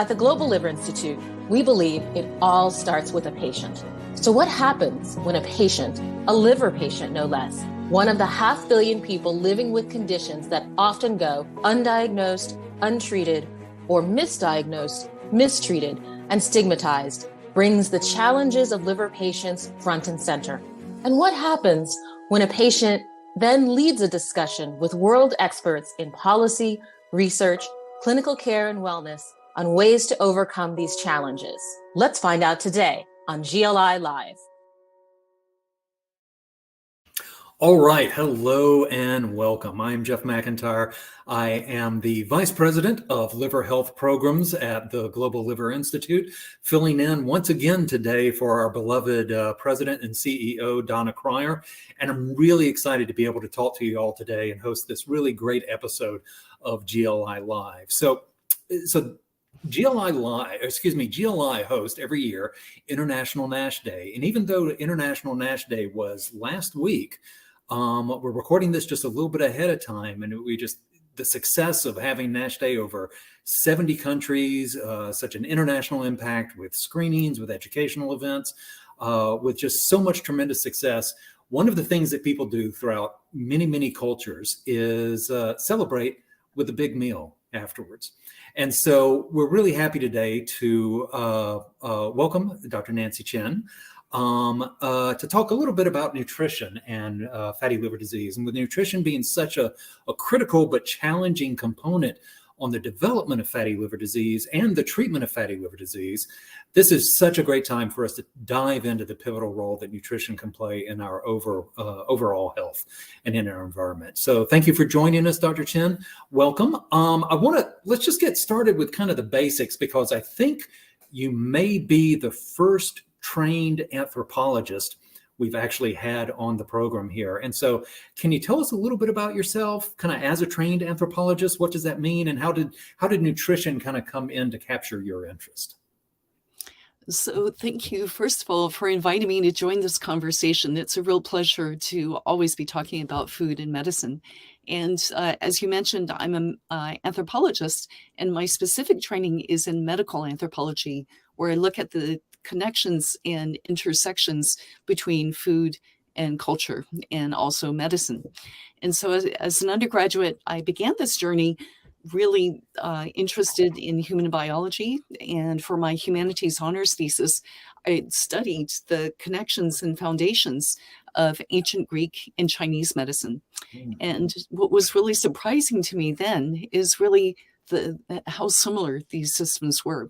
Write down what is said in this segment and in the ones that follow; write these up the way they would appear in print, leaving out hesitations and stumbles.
At the Global Liver Institute, we believe it all starts with a patient. So what happens when a patient, a liver patient no less, one of the 500 million people living with conditions that often go undiagnosed, untreated, or misdiagnosed, mistreated, and stigmatized, brings the challenges of liver patients front and center? And what happens when a patient then leads a discussion with world experts in policy, research, clinical care, and wellness on ways to overcome these challenges? Let's find out today on GLI Live. All right. Hello and welcome. I'm Jeff McIntyre. I am the Vice President of Liver Health Programs at the Global Liver Institute, filling in once again today for our beloved President and CEO, Donna Cryer. And I'm really excited to be able to talk to you all today and host this really great episode of GLI Live. So GLI hosts every year International NASH Day. And even though International NASH Day was last week, we're recording this just a little bit ahead of time, and the success of having NASH Day over 70 countries, such an international impact with screenings, with educational events, with just so much tremendous success. One of the things that people do throughout many, many cultures is celebrate with a big meal afterwards. And so we're really happy today to welcome Dr. Nancy Chen to talk a little bit about nutrition and fatty liver disease. And with nutrition being such a critical but challenging component on the development of fatty liver disease and the treatment of fatty liver disease, this is such a great time for us to dive into the pivotal role that nutrition can play in our overall health and in our environment. So thank you for joining us, Dr. Chen. Welcome. Let's just get started with kind of the basics, because I think you may be the first trained anthropologist we've actually had on the program here. And so can you tell us a little bit about yourself, kind of as a trained anthropologist? What does that mean? And how did nutrition kind of come in to capture your interest? So thank you, first of all, for inviting me to join this conversation. It's a real pleasure to always be talking about food and medicine. And as you mentioned, I'm an anthropologist, and my specific training is in medical anthropology, where I look at the connections and intersections between food and culture and also medicine. And so as an undergraduate, I began this journey really interested in human biology. And for my humanities honors thesis, I studied the connections and foundations of ancient Greek and Chinese medicine. And what was really surprising to me then is really how similar these systems were.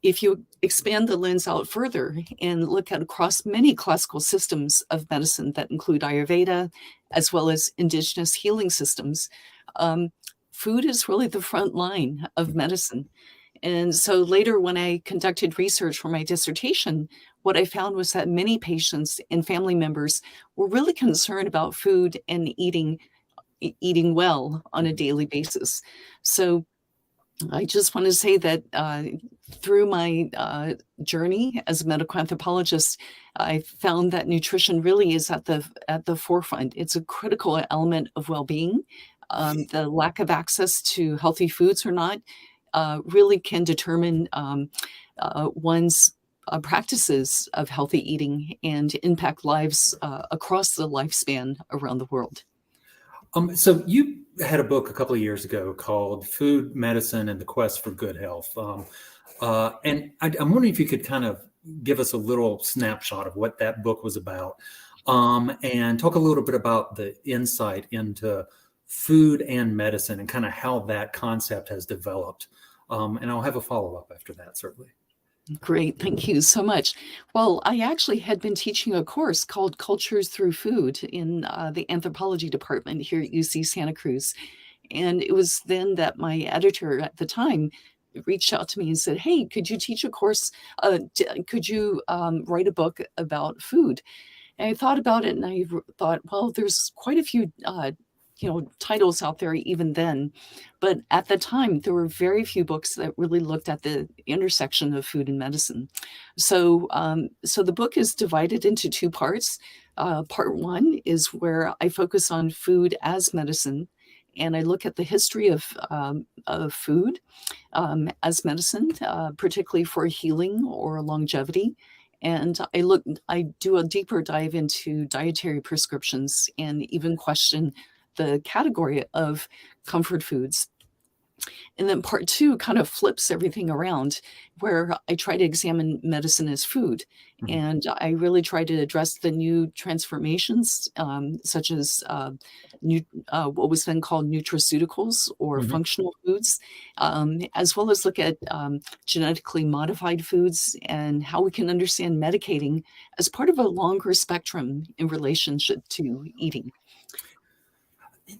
If you expand the lens out further and look at across many classical systems of medicine that include Ayurveda, as well as indigenous healing systems, food is really the front line of medicine. And so later, when I conducted research for my dissertation, what I found was that many patients and family members were really concerned about food and eating well on a daily basis. So I just want to say that through my journey as a medical anthropologist, I found that nutrition really is at the forefront. It's a critical element of well-being. The lack of access to healthy foods or not really can determine one's practices of healthy eating and impact lives across the lifespan around the world. So you had a book a couple of years ago called Food, Medicine, and the Quest for Good Health. And I'm wondering if you could kind of give us a little snapshot of what that book was about, and talk a little bit about the insight into food and medicine and kind of how that concept has developed. And I'll have a follow-up after that, certainly. Great. Thank you so much. Well, I actually had been teaching a course called Cultures Through Food in the Anthropology department here at UC Santa Cruz. And it was then that my editor at the time reached out to me and said, hey, could you teach a course? Could you write a book about food? And I thought about it, and I thought, well, there's quite a few titles out there even then. But at the time, there were very few books that really looked at the intersection of food and medicine. So the book is divided into two parts. Part one is where I focus on food as medicine. and I look at the history of food as medicine, particularly for healing or longevity. And I do a deeper dive into dietary prescriptions and even question the category of comfort foods. And then part two kind of flips everything around, where I try to examine medicine as food. Mhm. And I really try to address the new transformations, such as what was then called nutraceuticals or Mhm. functional foods, as well as look at genetically modified foods and how we can understand medicating as part of a longer spectrum in relationship to eating.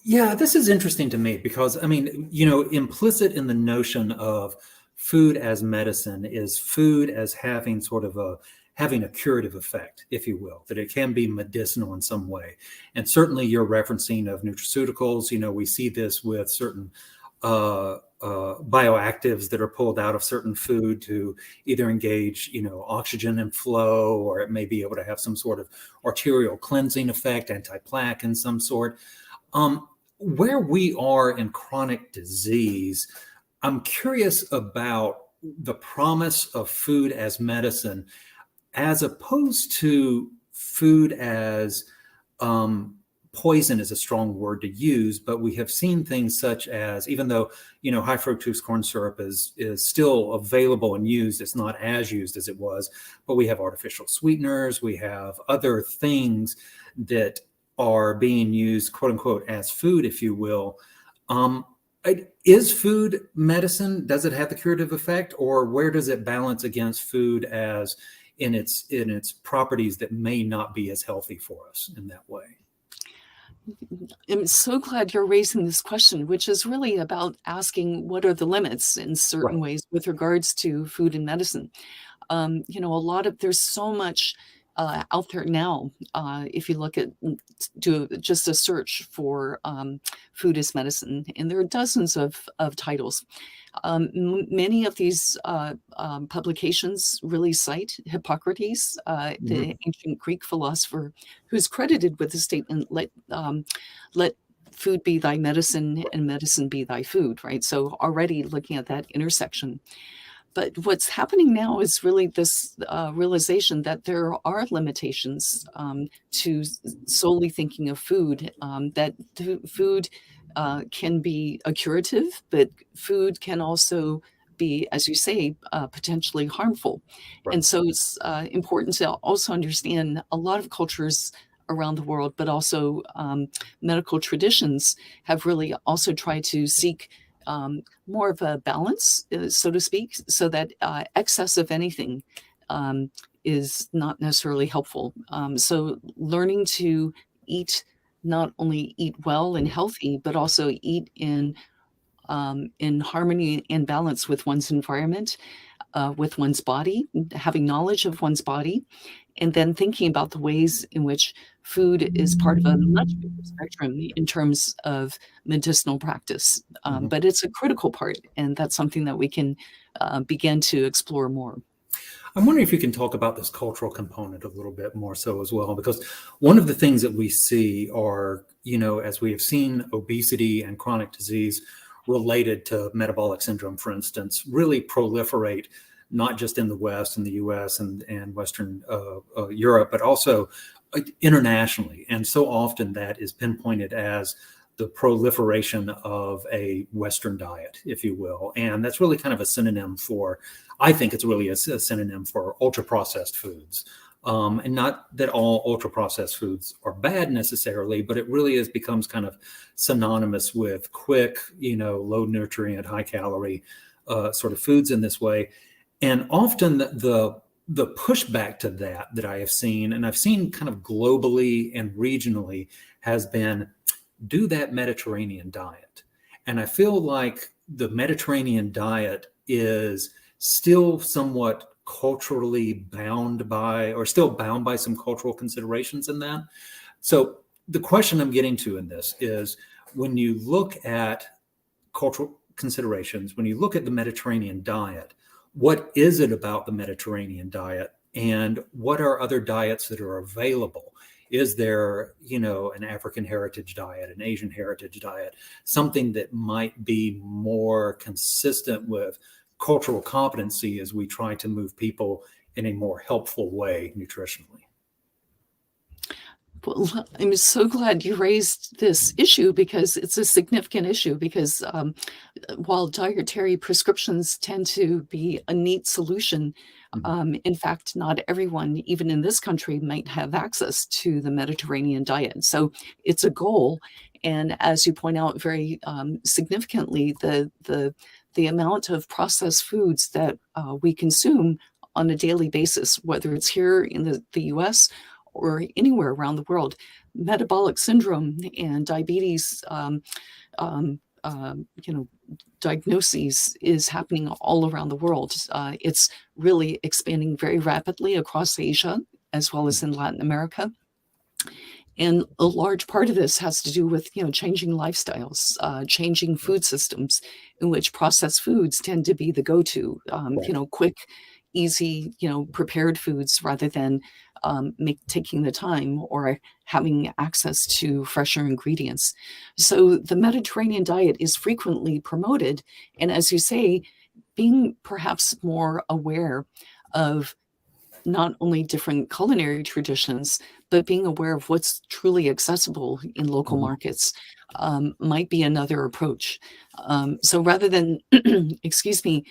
Yeah, this is interesting to me because, I mean, implicit in the notion of food as medicine is food as having having a curative effect, if you will, that it can be medicinal in some way. And certainly your referencing of nutraceuticals, we see this with certain bioactives that are pulled out of certain food to either engage, oxygen and flow, or it may be able to have some sort of arterial cleansing effect, anti-plaque in some sort. Where we are in chronic disease, I'm curious about the promise of food as medicine, as opposed to food as poison is a strong word to use, but we have seen things such as, even though high fructose corn syrup is still available and used, it's not as used as it was, but we have artificial sweeteners, we have other things that are being used, quote unquote, as food, if you will. Is food medicine? Does it have the curative effect, or where does it balance against food as in its properties that may not be as healthy for us in that way? I'm so glad you're raising this question, which is really about asking what are the limits in certain Right. ways with regards to food and medicine. There's so much out there now. If you look at, do just a search for food as medicine, and there are dozens of titles. Many of these publications really cite Hippocrates, the ancient Greek philosopher, who's credited with the statement, let food be thy medicine and medicine be thy food, right? So already looking at that intersection. But what's happening now is really this realization that there are limitations to solely thinking of food, that food can be a curative, but food can also be, as you say, potentially harmful. Right. And so it's important to also understand a lot of cultures around the world, but also medical traditions have really also tried to seek more of a balance, so to speak, so that excess of anything is not necessarily helpful. So learning to not only eat well and healthy, but also eat in harmony and balance with one's environment, with one's body, having knowledge of one's body, and then thinking about the ways in which food is part of a much bigger spectrum in terms of medicinal practice. But it's a critical part, and that's something that we can begin to explore more. I'm wondering if you can talk about this cultural component a little bit more so as well, because one of the things that we see are, as we have seen obesity and chronic disease related to metabolic syndrome, for instance, really proliferate, not just in the West, in the US and Western Europe, but also internationally. And so often that is pinpointed as the proliferation of a Western diet, if you will. And that's really kind of a synonym for, I think it's really a synonym for ultra-processed foods. And not that all ultra-processed foods are bad necessarily, but it really becomes kind of synonymous with quick, low nutrient, high calorie sort of foods in this way. And often the pushback to that I have seen, and I've seen kind of globally and regionally, has been, do that Mediterranean diet. And I feel like the Mediterranean diet is still somewhat culturally bound by, or still bound by some cultural considerations in that. So the question I'm getting to in this is, when you look at cultural considerations, when you look at the Mediterranean diet, what is it about the Mediterranean diet, and what are other diets that are available Is there, an African heritage diet, an Asian heritage diet, something that might be more consistent with cultural competency as we try to move people in a more helpful way nutritionally? Well, I'm so glad you raised this issue because it's a significant issue because while dietary prescriptions tend to be a neat solution, in fact, not everyone, even in this country, might have access to the Mediterranean diet. So it's a goal. And as you point out very significantly, the amount of processed foods that we consume on a daily basis, whether it's here in the US or anywhere around the world, metabolic syndrome and diabetes, diagnoses is happening all around the world. It's really expanding very rapidly across Asia, as well as in Latin America. And a large part of this has to do with, changing lifestyles, changing food systems in which processed foods tend to be the go-to, quick, easy, prepared foods rather than taking the time or having access to fresher ingredients. So the Mediterranean diet is frequently promoted. And as you say, being perhaps more aware of not only different culinary traditions, but being aware of what's truly accessible in local markets might be another approach. So rather than, excuse me,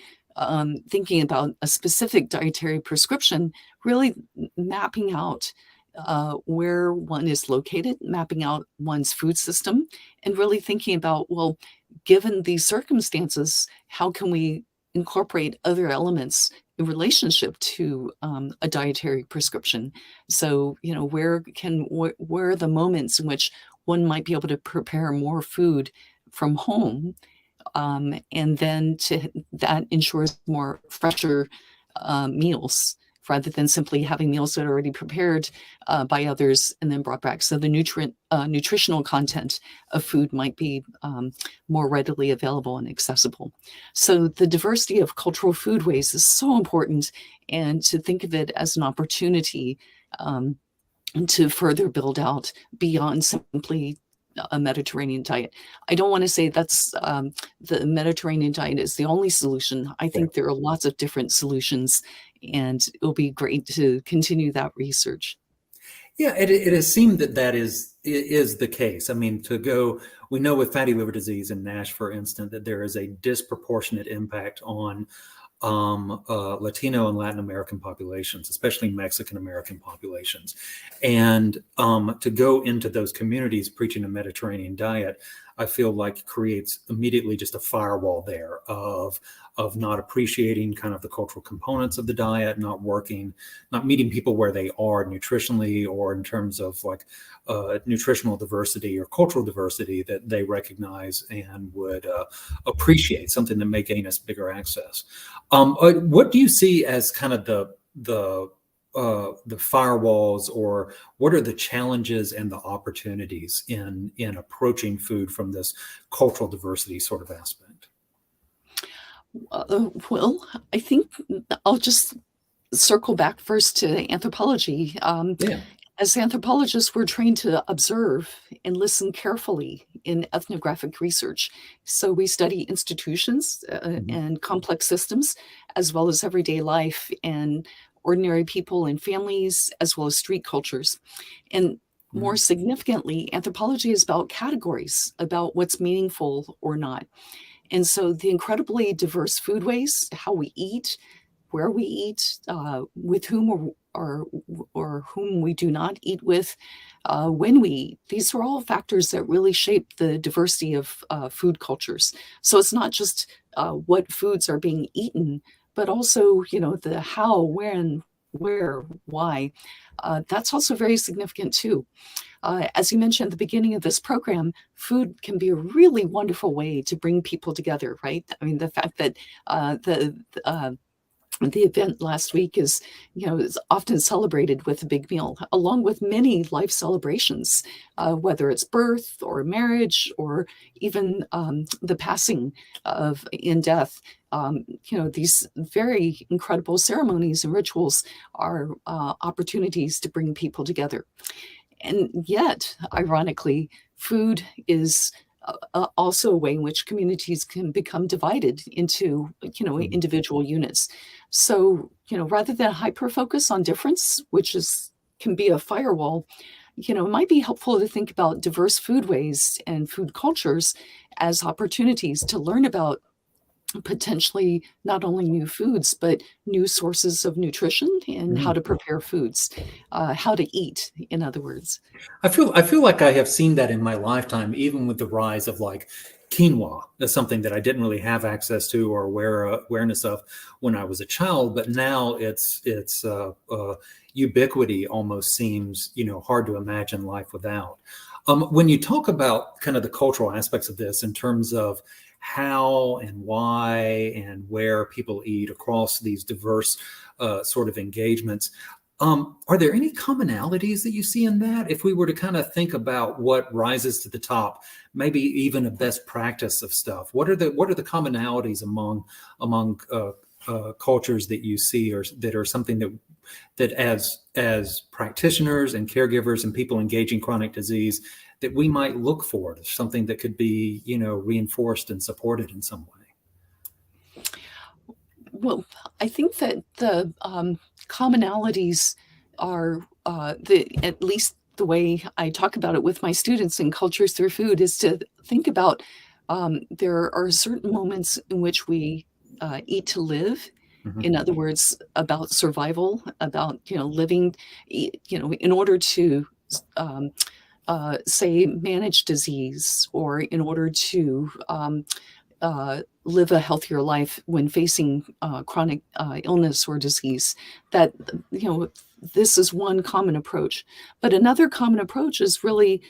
thinking about a specific dietary prescription, really mapping out where one is located, mapping out one's food system, and really thinking about, well, given these circumstances, how can we incorporate other elements in relationship to a dietary prescription? So, where are the moments in which one might be able to prepare more food from home? And then that ensures more fresher meals rather than simply having meals that are already prepared by others and then brought back. So the nutritional content of food might be more readily available and accessible. So the diversity of cultural foodways is so important, and to think of it as an opportunity to further build out beyond simply a Mediterranean diet. I don't want to say that's the Mediterranean diet is the only solution. I think there are lots of different solutions, and it'll be great to continue that research. Yeah, it has seemed that is the case. I mean, we know with fatty liver disease and NASH, for instance, that there is a disproportionate impact on Latino and Latin American populations, especially Mexican American populations. And to go into those communities preaching a Mediterranean diet, I feel like creates immediately just a firewall there of not appreciating kind of the cultural components of the diet, not meeting people where they are nutritionally or in terms of like nutritional diversity or cultural diversity that they recognize and would appreciate, something that may gain us bigger access. What do you see as kind of the firewalls, or what are the challenges and the opportunities in approaching food from this cultural diversity sort of aspect? Well, I think I'll just circle back first to anthropology. As anthropologists, we're trained to observe and listen carefully in ethnographic research. So we study institutions and complex systems, as well as everyday life and ordinary people and families, as well as street cultures. And more significantly, anthropology is about categories, about what's meaningful or not. And so the incredibly diverse foodways, how we eat, where we eat, with whom or whom we do not eat with, when we eat, these are all factors that really shape the diversity of food cultures. So it's not just what foods are being eaten, but also, the how, when, where, why. That's also very significant too. As you mentioned at the beginning of this program, food can be a really wonderful way to bring people together, right? I mean, the fact that the event last week is often celebrated with a big meal, along with many life celebrations, whether it's birth or marriage or even the passing in death. These very incredible ceremonies and rituals are opportunities to bring people together. And yet, ironically, food is also a way in which communities can become divided into, individual units. So, rather than hyper focus on difference, which can be a firewall, it might be helpful to think about diverse foodways and food cultures as opportunities to learn about potentially not only new foods, but new sources of nutrition and how to prepare foods, how to eat, in other words. I feel like I have seen that in my lifetime, even with the rise of like quinoa. That's something that I didn't really have access to or awareness of when I was a child, but now its ubiquity almost seems, hard to imagine life without. When you talk about kind of the cultural aspects of this in terms of how and why and where people eat across these diverse sort of engagements, are there any commonalities that you see in that? If we were to kind of think about what rises to the top, maybe even a best practice of stuff, what are the commonalities among cultures that you see, or that are something that as practitioners and caregivers and people engaging chronic disease that we might look for, something that could be, reinforced and supported in some way? Well, I think that the commonalities are at least the way I talk about it with my students in Cultures Through Food is to think about there are certain moments in which we eat to live. In other words, about survival, about living, in order to say manage disease, or in order to live a healthier life when facing chronic illness or disease. That this is one common approach, but another common approach is really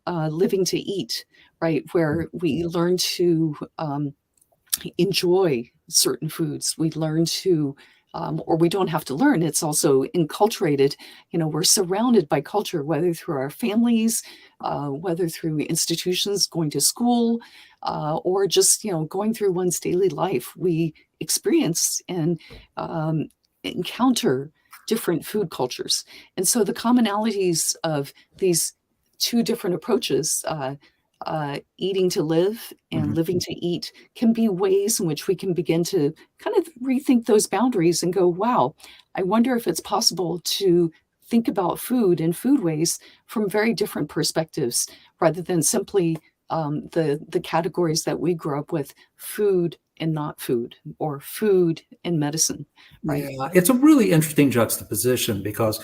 living to eat, right? Where we learn to enjoy certain foods. We learn to, or we don't have to learn, it's also enculturated. We're surrounded by culture, whether through our families, whether through institutions, going to school, or just, going through one's daily life. We experience and encounter different food cultures. And so the commonalities of these two different approaches, eating to live and living to eat, can be ways in which we can begin to kind of rethink those boundaries and go, wow, I wonder if it's possible to think about food and foodways from very different perspectives, rather than simply the categories that we grew up with, food and not food, or food and medicine, right? Yeah, it's a really interesting juxtaposition because,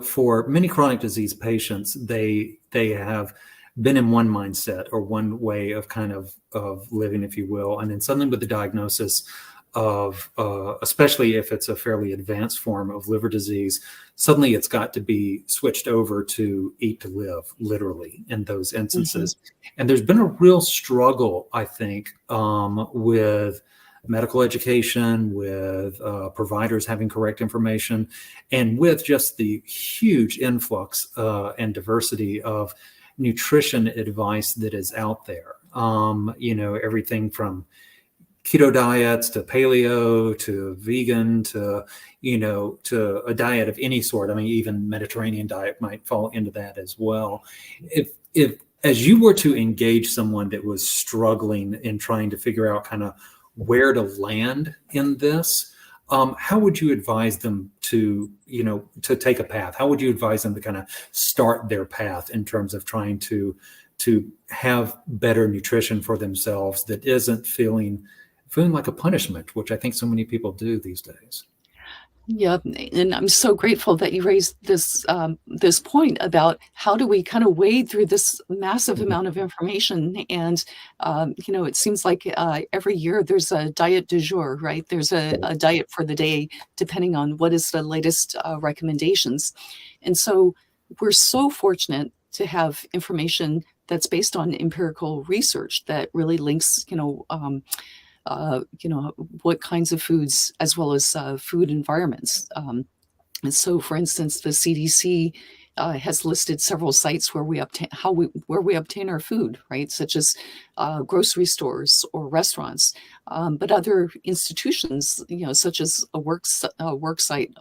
for many chronic disease patients, they have been in one mindset or one way of kind of living, if you will. And then suddenly with the diagnosis of, especially if it's a fairly advanced form of liver disease, suddenly it's got to be switched over to eat to live, literally, in those instances. And there's been a real struggle, I think, with medical education, with providers having correct information, and with just the huge influx and diversity of nutrition advice that is out there. Everything from keto diets to paleo to vegan to to a diet of any sort. I mean, even Mediterranean diet might fall into that as well. If as you were to engage someone that was struggling in trying to figure out kind of where to land in this, how would you advise them to take a path? How would you advise them to kind of start their path in terms of trying to have better nutrition for themselves that isn't feeling like a punishment, which I think so many people do these days? Yeah, and I'm so grateful that you raised this point about how do we kind of wade through this massive amount of information. And it seems like every year there's a diet du jour, right? There's a diet for the day, depending on what is the latest recommendations. And so we're so fortunate to have information that's based on empirical research that really links, what kinds of foods, as well as food environments. And so, for instance, the CDC has listed several sites where we obtain our food, right? Such as grocery stores or restaurants. but other institutions, such as a work site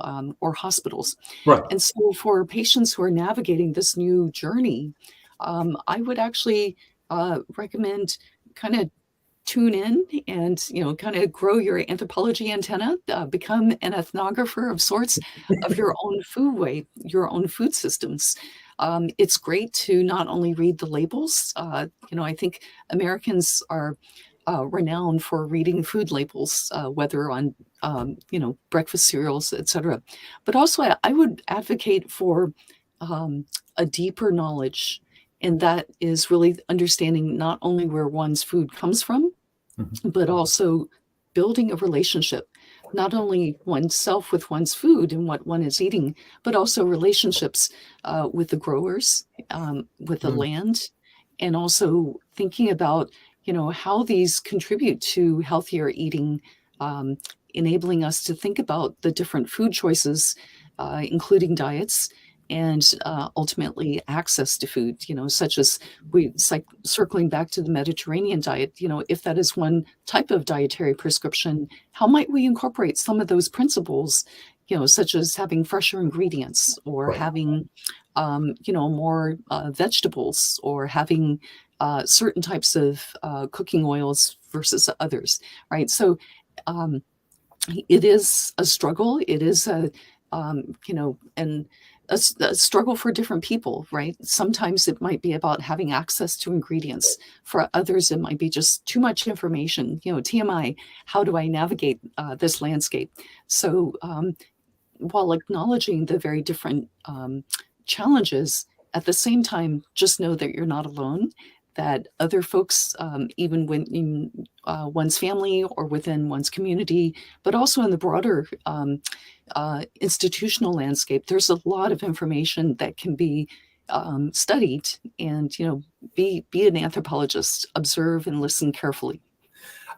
or hospitals. Right. And so for patients who are navigating this new journey, I would actually recommend kind of tune in and, kind of grow your anthropology antenna, become an ethnographer of sorts of your own your own food systems. It's great to not only read the labels. I think Americans are renowned for reading food labels, whether on, breakfast cereals, etc. But also, I would advocate for a deeper knowledge, and that is really understanding not only where one's food comes from, but also building a relationship, not only oneself with one's food and what one is eating, but also relationships with the growers, with the land, and also thinking about, how these contribute to healthier eating, enabling us to think about the different food choices, including diets, and ultimately access to food, such as it's like circling back to the Mediterranean diet, if that is one type of dietary prescription, how might we incorporate some of those principles, such as having fresher ingredients or having, more vegetables, or having certain types of cooking oils versus others, right? So it is a struggle. It is a, and a struggle for different people, right? Sometimes it might be about having access to ingredients. For others, it might be just too much information. TMI, how do I navigate this landscape? So while acknowledging the very different challenges, at the same time, just know that you're not alone, that other folks, even in one's family or within one's community, but also in the broader institutional landscape, there's a lot of information that can be studied, and be an anthropologist, observe and listen carefully.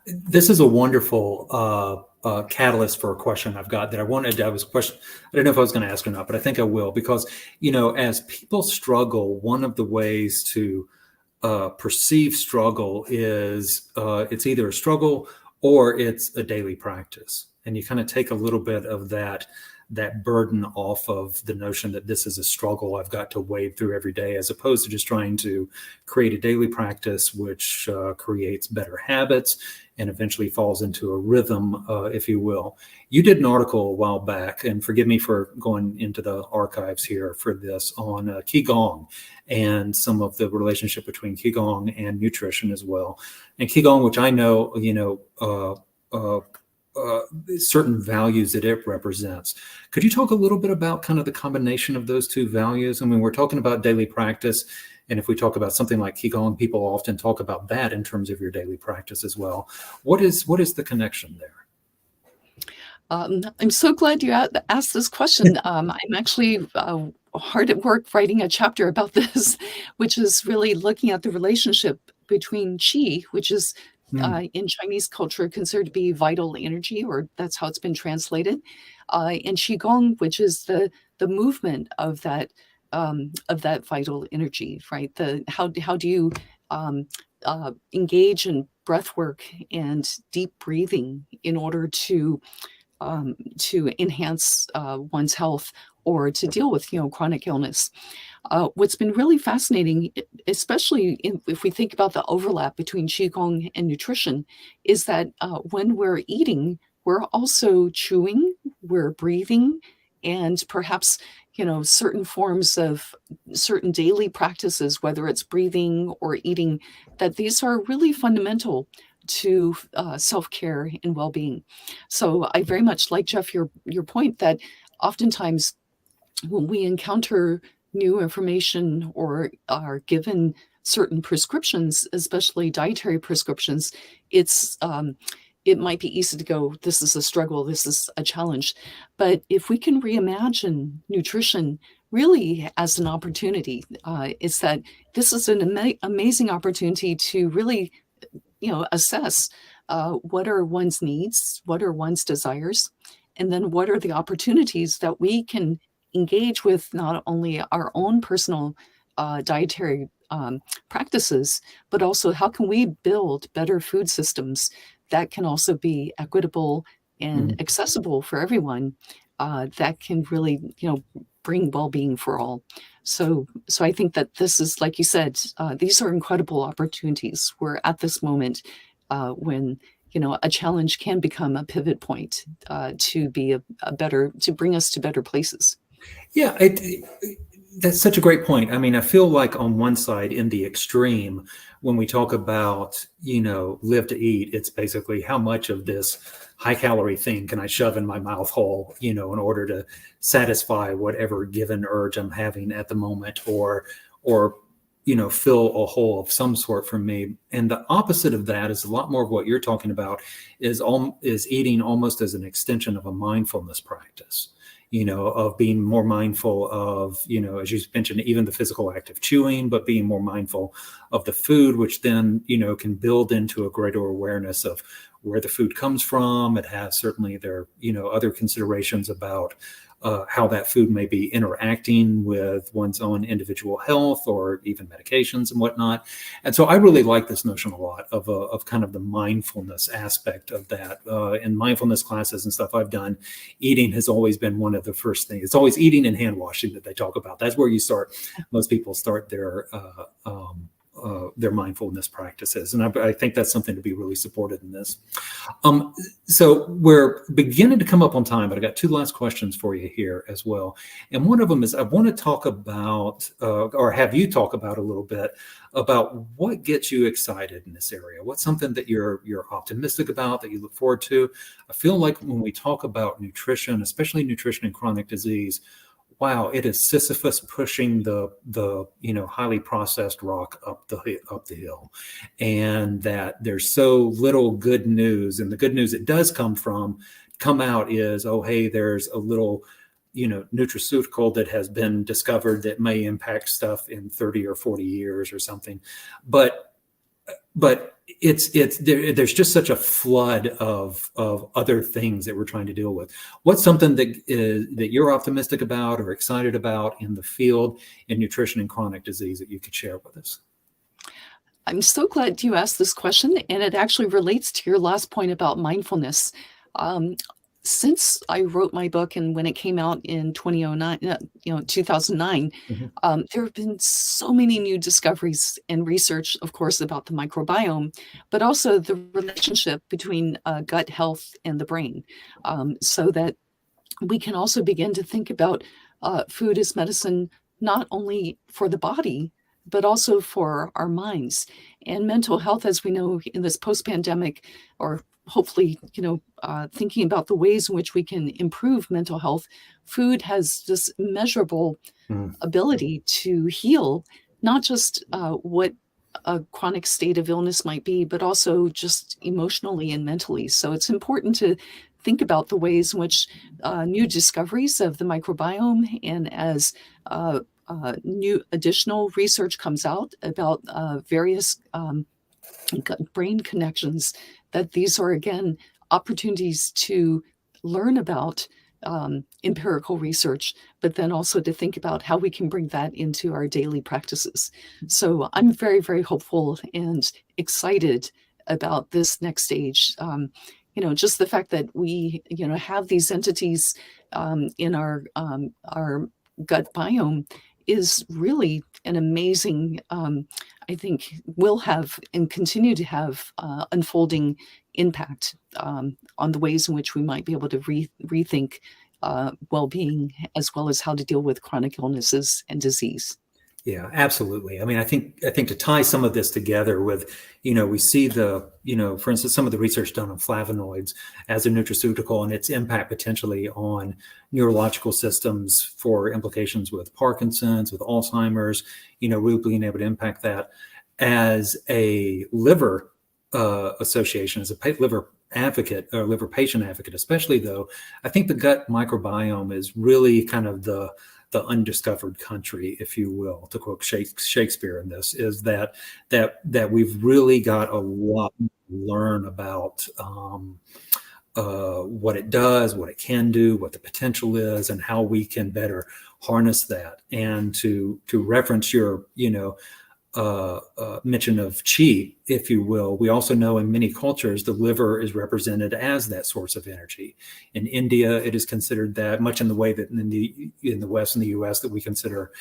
This is a wonderful catalyst for a question I've got that I wanted to have. Was a question I don't know if I was going to ask or not, but I think I will, because as people struggle, one of the ways to perceive struggle is it's either a struggle or it's a daily practice. And you kind of take a little bit of that burden off of the notion that this is a struggle I've got to wade through every day, as opposed to just trying to create a daily practice which creates better habits and eventually falls into a rhythm, if you will. You did an article a while back, and forgive me for going into the archives here for this, on Qigong and some of the relationship between Qigong and nutrition as well. And Qigong, which I know, certain values that it represents. Could you talk a little bit about kind of the combination of those two values? I mean, we're talking about daily practice, and if we talk about something like Qigong, people often talk about that in terms of your daily practice as well. What is the connection there? I'm so glad you asked this question. I'm actually hard at work writing a chapter about this, which is really looking at the relationship between qi, which is in Chinese culture considered to be vital energy, or that's how it's been translated, and qigong, which is the movement of that vital energy, right? How do you engage in breath work and deep breathing in order to enhance one's health, or to deal with chronic illness. What's been really fascinating, especially if we think about the overlap between Qigong and nutrition, is that when we're eating, we're also chewing, we're breathing, and perhaps certain forms of certain daily practices, whether it's breathing or eating, that these are really fundamental to self-care and well-being. So I very much like, Jeff, your point that oftentimes when we encounter new information or are given certain prescriptions, especially dietary prescriptions, it might be easy to go, this is a struggle, this is a challenge. But if we can reimagine nutrition really as an opportunity, it's that this is an amazing opportunity to really assess what are one's needs, what are one's desires, and then what are the opportunities that we can engage with, not only our own personal dietary practices, but also how can we build better food systems that can also be equitable and Mhm. accessible for everyone, that can really, bring well-being for all. So I think that this is, like you said, these are incredible opportunities. We're at this moment when a challenge can become a pivot point to be to bring us to better places. Yeah, that's such a great point. I mean, I feel like on one side, in the extreme, when we talk about, live to eat, it's basically how much of this high calorie thing can I shove in my mouth hole, in order to satisfy whatever given urge I'm having at the moment, or fill a hole of some sort for me. And the opposite of that is a lot more of what you're talking about, is eating almost as an extension of a mindfulness practice, of being more mindful of, as you mentioned, even the physical act of chewing, but being more mindful of the food, which then, can build into a greater awareness of where the food comes from. It has certainly other considerations about how that food may be interacting with one's own individual health or even medications and whatnot. And so I really like this notion a lot of kind of the mindfulness aspect of that. In mindfulness classes and stuff I've done, eating has always been one of the first things. It's always eating and hand washing that they talk about. That's where you start. Most people start their mindfulness practices. And I think that's something to be really supported in this. So we're beginning to come up on time, but I got two last questions for you here as well. And one of them is I want to talk about, or have you talk about a little bit about what gets you excited in this area. What's something that you're optimistic about, that you look forward to? I feel like when we talk about nutrition, especially nutrition in chronic disease, wow, it is Sisyphus pushing the highly processed rock up the hill, and that there's so little good news. And the good news that does come out is, oh, hey, there's a little nutraceutical that has been discovered that may impact stuff in 30 or 40 years or something, but there's just such a flood of other things that we're trying to deal with. What's something that you're optimistic about or excited about in the field in nutrition and chronic disease that you could share with us? I'm so glad you asked this question, and it actually relates to your last point about mindfulness. Since I wrote my book and when it came out in 2009, 2009, there have been so many new discoveries and research, of course, about the microbiome, but also the relationship between gut health and the brain, so that we can also begin to think about food as medicine, not only for the body, but also for our minds. And mental health, as we know, in this post-pandemic, or hopefully, thinking about the ways in which we can improve mental health, food has this measurable ability to heal, not just what a chronic state of illness might be, but also just emotionally and mentally. So it's important to think about the ways in which new discoveries of the microbiome, and as new additional research comes out about various brain connections, that these are, again, opportunities to learn about empirical research, but then also to think about how we can bring that into our daily practices. So I'm very, very hopeful and excited about this next stage. Just the fact that we, have these entities in our gut biome is really an amazing, I think will have and continue to have unfolding impact on the ways in which we might be able to rethink well-being, as well as how to deal with chronic illnesses and disease. Yeah, absolutely. I mean, I think to tie some of this together with, we see for instance, some of the research done on flavonoids as a nutraceutical and its impact potentially on neurological systems for implications with Parkinson's, with Alzheimer's, really being able to impact that. As a liver association, as a liver advocate or liver patient advocate, especially though, I think the gut microbiome is really kind of the undiscovered country, if you will, to quote Shakespeare in this, is that we've really got a lot to learn about what it does, what it can do, what the potential is, and how we can better harness that. And to reference your mention of qi, if you will. We also know in many cultures, the liver is represented as that source of energy. In India, it is considered that, much in the way that in the West and the US, that we consider,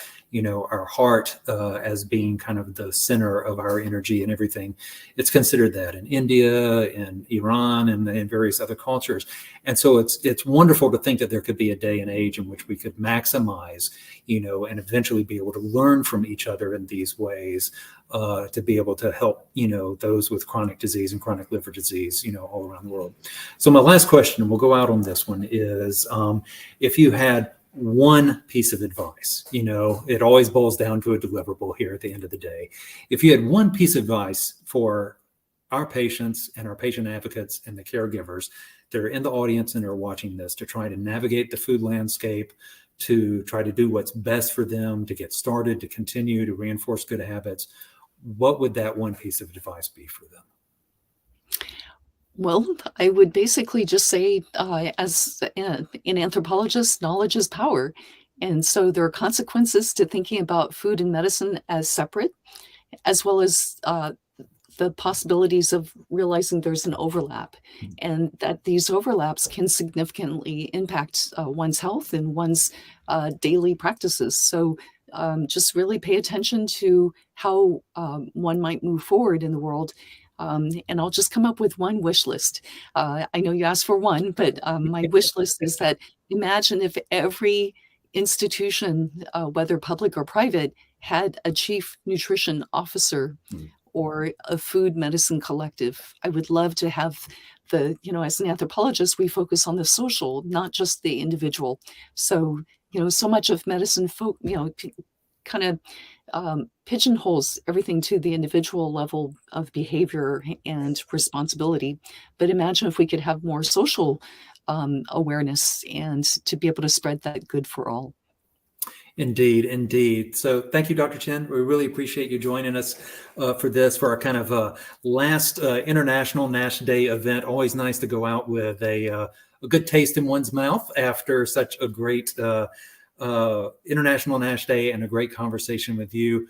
our heart as being kind of the center of our energy and everything. It's considered that in India and Iran and in various other cultures. And so it's wonderful to think that there could be a day and age in which we could maximize, and eventually be able to learn from each other in these ways, to be able to help, those with chronic disease and chronic liver disease, all around the world. So my last question, and we'll go out on this one, is if you had one piece of advice, it always boils down to a deliverable here at the end of the day. If you had one piece of advice for our patients and our patient advocates and the caregivers that are in the audience and are watching this to try to navigate the food landscape, to try to do what's best for them, to get started, to continue to reinforce good habits, what would that one piece of advice be for them? Well, I would basically just say, as an anthropologist, knowledge is power. And so there are consequences to thinking about food and medicine as separate, as well as the possibilities of realizing there's an overlap, and that these overlaps can significantly impact one's health and one's daily practices. So just really pay attention to how one might move forward in the world. And I'll just come up with one wish list. I know you asked for one, but my wish list is that imagine if every institution, whether public or private, had a chief nutrition officer or a food medicine collective. I would love to have as an anthropologist, we focus on the social, not just the individual. So, so much of medicine, kind of pigeonholes everything to the individual level of behavior and responsibility. But imagine if we could have more social awareness and to be able to spread that good for all. Indeed, indeed. So thank you, Dr. Chen. We really appreciate you joining us for our kind of last International NASH Day event. Always nice to go out with a good taste in one's mouth after such a great International NASH Day and a great conversation with you.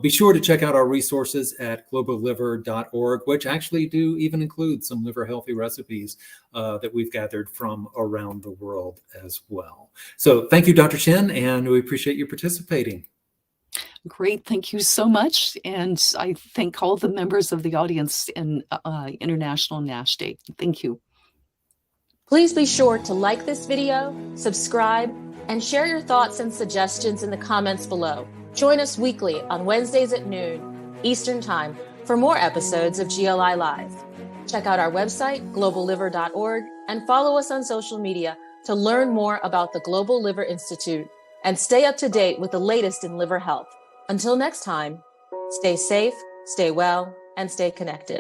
Be sure to check out our resources at globalliver.org, which actually do even include some liver healthy recipes that we've gathered from around the world as well. So thank you, Dr. Chen, and we appreciate you participating. Great. Thank you so much. And I thank all the members of the audience in International NASH Day. Thank you. Please be sure to like this video, subscribe, and share your thoughts and suggestions in the comments below. Join us weekly on Wednesdays at noon Eastern Time for more episodes of GLI Live. Check out our website, globalliver.org, and follow us on social media to learn more about the Global Liver Institute and stay up to date with the latest in liver health. Until next time, stay safe, stay well, and stay connected.